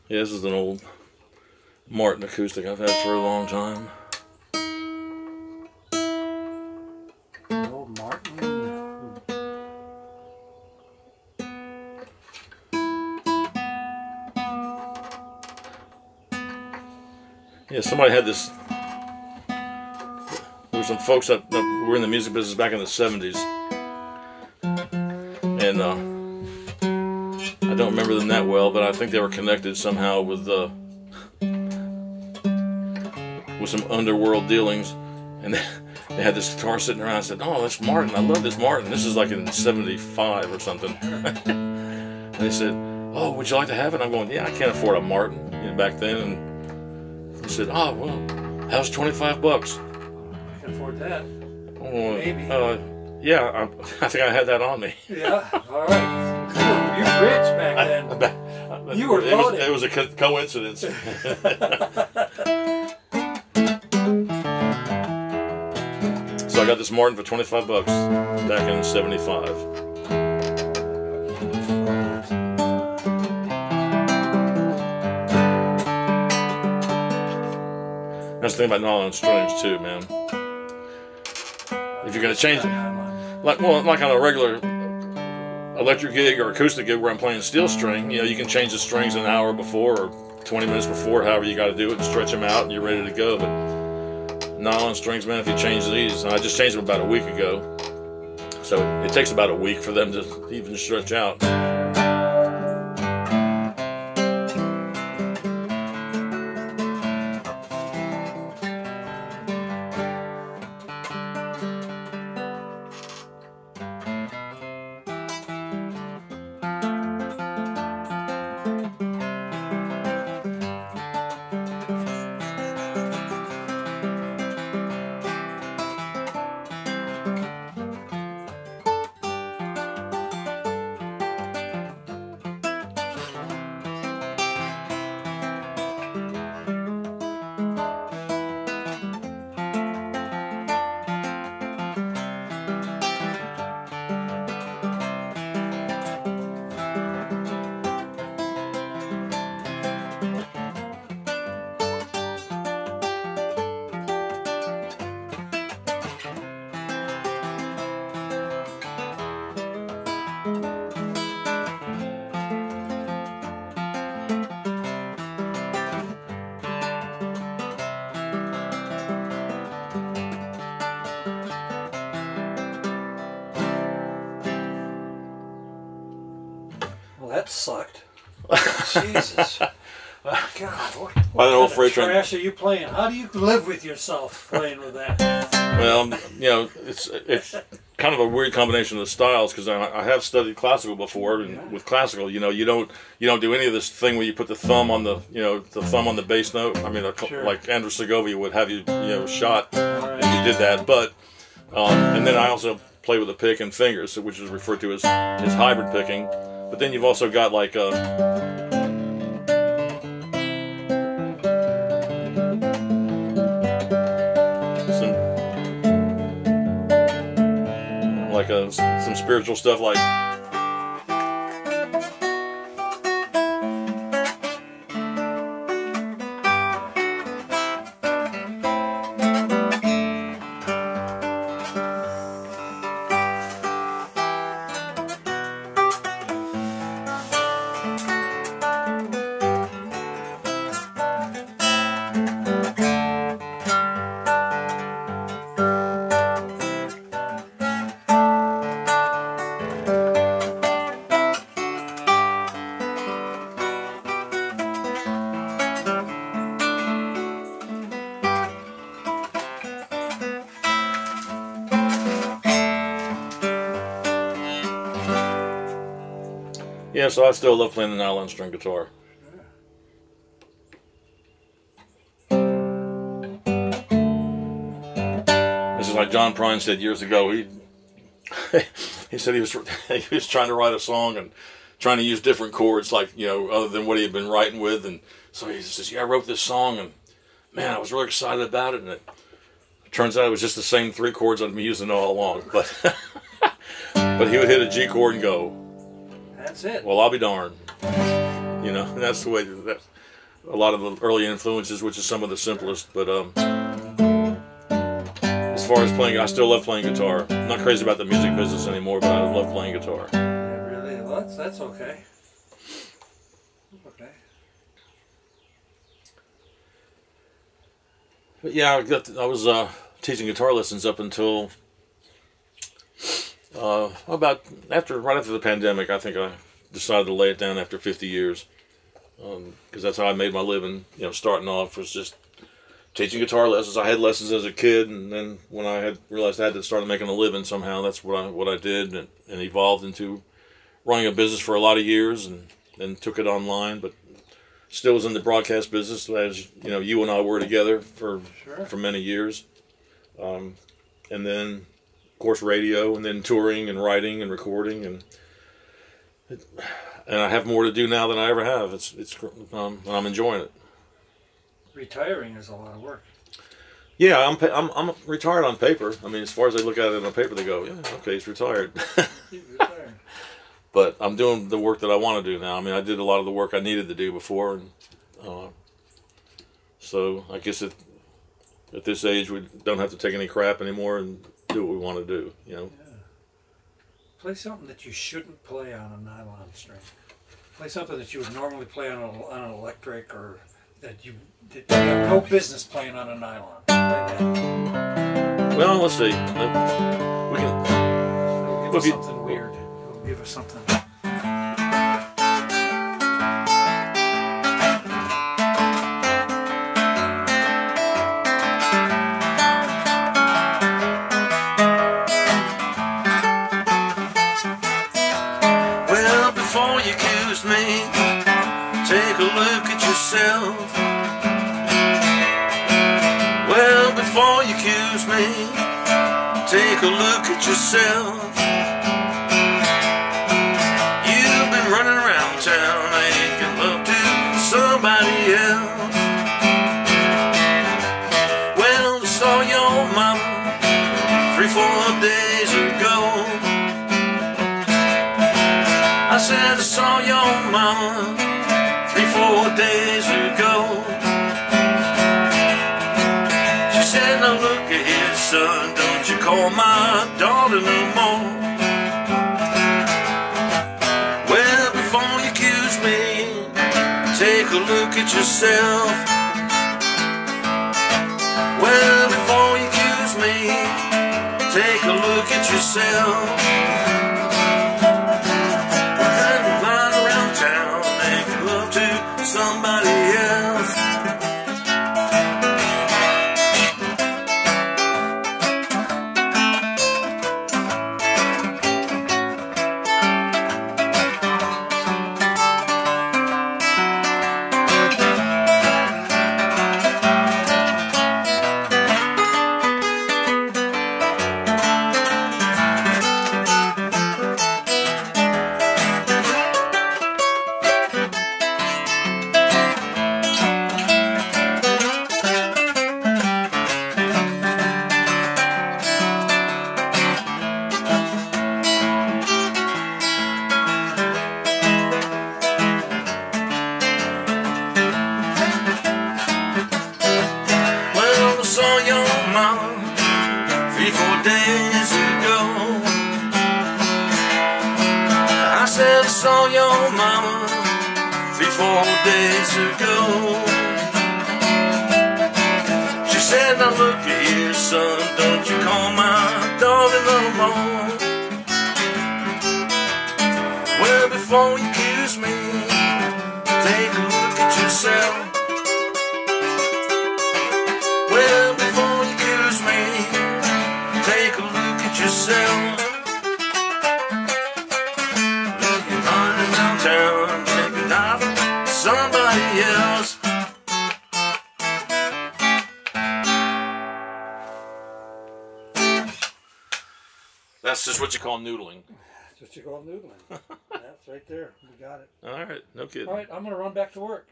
Yeah, this is an old Martin acoustic I've had for a long time. Old Martin. Yeah, somebody had this. There were some folks that were in the music business back in the 70s. And I don't remember them that well, but I think they were connected somehow with some underworld dealings. And they had this guitar sitting around and said, "Oh, that's Martin. I love this Martin." This is like in '75 or something. And they said, "Oh, would you like to have it?" I'm going, "Yeah, I can't afford a Martin," back then. And he said, "Oh, well, how's $25?" I can afford that. Oh, maybe. Yeah, I think I had that on me. Yeah. All right. You're rich back then. You were loaded. It was a coincidence. So I got this Martin for $25 back in '75. That's the thing about nylon strings too, man. If you're gonna change it, like on a regular electric gig or acoustic gig where I'm playing steel string, you can change the strings an hour before or 20 minutes before, however you got to do it, and stretch them out, and you're ready to go. But nylon strings, man, if you change these, and I just changed them about a week ago, so it takes about a week for them to even stretch out. That sucked. Jesus. God, what old kind of train trash are you playing? How do you live with yourself playing with that? Well, it's kind of a weird combination of the styles, because I have studied classical before, and with classical, you don't do any of this thing where you put the thumb on the bass note. I mean, Sure. like Andrew Segovia would have you shot. Right. You did that, but and then I also play with the pick and fingers, which is referred to as hybrid picking. But then you've also got like some spiritual stuff like. Yeah, so I still love playing the nylon string guitar. This is like John Prine said years ago. He said he was trying to write a song and trying to use different chords, like other than what he had been writing with, and so he says, "Yeah, I wrote this song, and man, I was really excited about it." And it turns out it was just the same 3 chords I've been using all along, but but he would hit a G chord and go, That's it. "Well, I'll be darned." you know, and that's the way that a lot of the early influences, which is some of the simplest. But as far as playing, I still love playing guitar. I'm not crazy about the music business anymore, but I love playing guitar. Yeah, really? Well, that's okay. Okay. But yeah, I was teaching guitar lessons up until right after the pandemic. I think I decided to lay it down after 50 years, because that's how I made my living. You know, starting off was just teaching guitar lessons. I had lessons as a kid, and then when I had realized I had to start making a living somehow, that's what I did, and evolved into running a business for a lot of years, and then took it online, but still was in the broadcast business, as you know, you and I were together for many years, and then of course radio, and then touring and writing and recording, and I have more to do now than I ever have. I'm enjoying it. Retiring is a lot of work. Yeah, I'm retired on paper. I mean, as far as they look at it on paper, they go, yeah, okay, he's retired. He's retired. But I'm doing the work that I want to do now. I mean, I did a lot of the work I needed to do before, and so I guess at this age we don't have to take any crap anymore and do what we want to do. You know. Yeah. Play something that you shouldn't play on a nylon string. Play something that you would normally play on an electric, or that you have no business playing on a nylon. Play that. Well, let's see. We can. It'll give us something weird. It'll give us something. Well, before you accuse me, take a look at yourself. Well, before you accuse me, take a look at yourself. You've been running around town making love to somebody else. Well, I saw your mama 3-4 days ago. I said I saw your mama 3-4 days ago. She said, now look at here, son, don't you call my daughter no more. Well, before you accuse me, take a look at yourself. Well, before you accuse me, take a look at yourself. Somebody else. Saw your mama 3-4 days ago. I said I saw your mama 3-4 days ago. She said, now look here, son, don't you call my daughter no more. Well, before you accuse me, take a look at yourself. Well, before you accuse me, take a look at yourself. You're running downtown, making out with somebody else. That's just what you call noodling. That's what you call noodling. That's right there. We got it. All right, no kidding. All right, I'm going to run back to work.